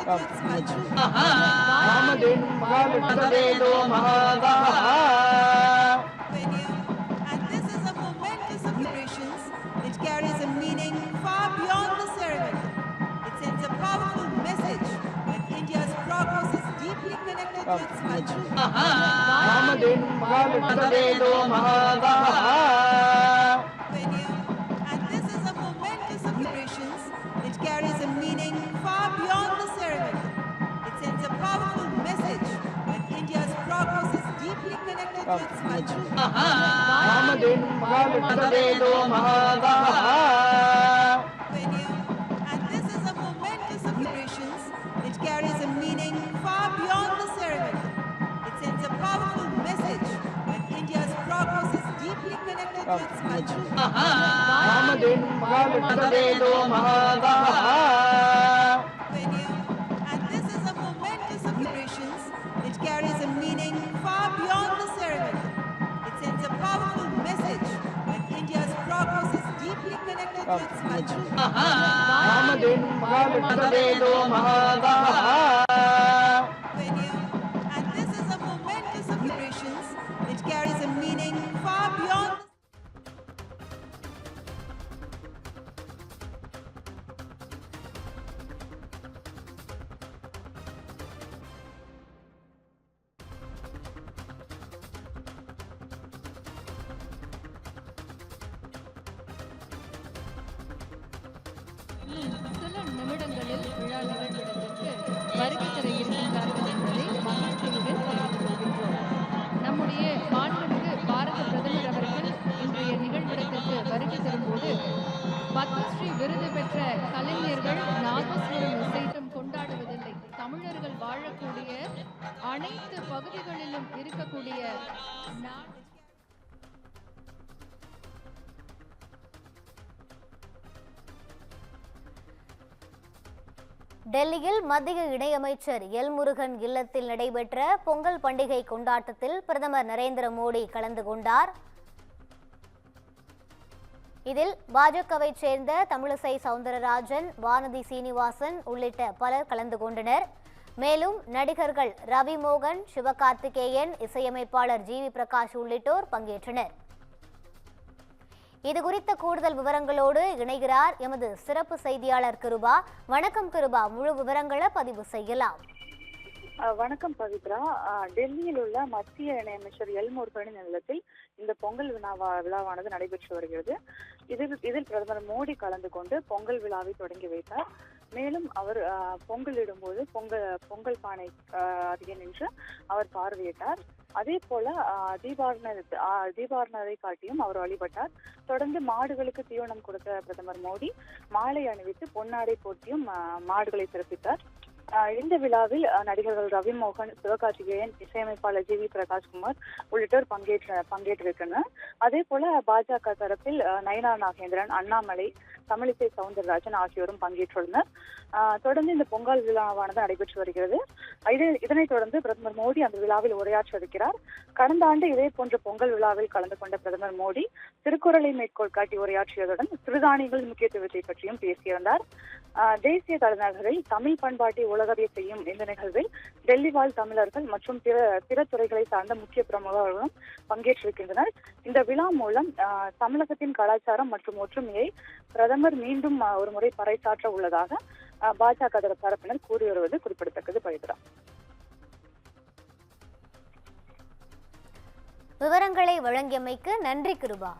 this is a momentous celebrations which carries a meaning far beyond the ceremony. It sends a powerful message that India's progress is deeply connected to its culture. And this is a momentous celebrations which carries a meaning far beyond the ceremony. It sends a powerful message that India's progress is deeply connected to its culture. And this is a momentous celebrations which carries a meaning far beyond the ceremony. It sends a powerful message that India's progress is deeply connected to its culture. And this is a momentous celebrations which carries a meaning far beyond the ceremony. It sends a powerful message that India's progress is deeply connected to its culture. And this is a momentous celebrations which carries a meaning far beyond the சில நிமிடங்களில் விழா நிகழ்விடத்திற்கு வருகை தர இருக்கின்றார்கள் என்பதை மகிழ்ச்சியுடன் தெரிவித்துக் கொள்கின்றோம். நம்முடைய மாண்புமிகு பாரத பிரதமர் அவர்கள் இன்றைய நிகழ்விடத்திற்கு வருகை தரும்போது பத்மஸ்ரீ விருது பெற்ற கலைஞர்கள் நாதஸ்வரம் இசையிட்டும் கொண்டாடுவதில்லை. தமிழர்கள் வாழக்கூடிய அனைத்து பகுதிகளிலும் இருக்கக்கூடிய டெல்லியில் மத்திய இணையமைச்சர் எல் முருகன் இல்லத்தில் நடைபெற்ற பொங்கல் பண்டிகை கொண்டாட்டத்தில் பிரதமர் நரேந்திர மோடி கலந்து கொண்டார். இதில் பாஜகவை சேர்ந்த தமிழிசை சவுந்தரராஜன், வானதி சீனிவாசன் உள்ளிட்ட பலர் கலந்து கொண்டனர். மேலும் நடிகர்கள் ரவி மோகன், சிவகார்த்திகேயன், இசையமைப்பாளர் ஜிவி பிரகாஷ் உள்ளிட்டோர் பங்கேற்றனர். இது குறித்த கூடுதல் விவரங்களோடு இணைகிறார் எமது சிறப்பு செய்தியாளர் கிருபா. வணக்கம் கிருபா, முழு விவரங்களை பதிவு செய்யலாம். வணக்கம் பவித்ரா. டெல்லியில் உள்ள மத்திய இணையமைச்சர் எல் முருகனின் இல்லத்தில் இந்த பொங்கல் விழாவானது நடைபெற்று வருகிறது. இதில் பிரதமர் மோடி கலந்து கொண்டு பொங்கல் விழாவை தொடங்கி வைத்தார். மேலும் அவர் பொங்கலிடும்போது பொங்கல் பானை அருகே நின்று அவர் பார்வையிட்டார். அதே போல தீபாரணரை காட்டியும் அவர் வழிபட்டார். தொடர்ந்து மாடுகளுக்கு தீவனம் கொடுத்த பிரதமர் மோடி மாலை அணிவித்து பொன்னாடை போட்டியும் மாடுகளை சிறப்பித்தார். இந்த விழாவில் நடிகர்கள் ரவி மோகன், சிவகார்த்திகேயன், இசையமைப்பாளர் ஜிவி பிரகாஷ்குமார் உள்ளிட்டோர் பங்கேற்றிருக்கின்றனர். அதே போல பாஜக தரப்பில் நயனா நாகேந்திரன், அண்ணாமலை, தமிழிசை சவுந்தரராஜன் ஆகியோரும் பங்கேற்றுள்ளனர். தொடர்ந்து இந்த பொங்கல் விழாவானது நடைபெற்று வருகிறது. இதனைத் தொடர்ந்து பிரதமர் மோடி அந்த விழாவில் உரையாற்ற இருக்கிறார். கடந்த ஆண்டு இதே போன்ற பொங்கல் விழாவில் கலந்து கொண்ட பிரதமர் மோடி திருக்குறளை மேற்கோள் காட்டி உரையாற்றியதுடன் சிறுதானியங்களின் முக்கியத்துவத்தை பற்றியும் பேசியிருந்தார். தேசிய தலைநகரில் தமிழ் பண்பாட்டை உலகறிய செய்யும் இந்த நிகழ்வில் டெல்லி வாழ் தமிழர்கள் மற்றும் பிற துறைகளை சார்ந்த முக்கிய பிரமுகர்களும் பங்கேற்றிருக்கின்றனர். இந்த விழா மூலம் தமிழகத்தின் கலாச்சாரம் மற்றும் ஒற்றுமையை பிரதமர் மீண்டும் ஒரு முறை பறைசாற்ற உள்ளதாக பாஜக தரப்பினர் கூறி வருவது குறிப்பிடத்தக்கது. பவித்ரா, விவரங்களை வழங்கியமைக்கு நன்றி கிருபா.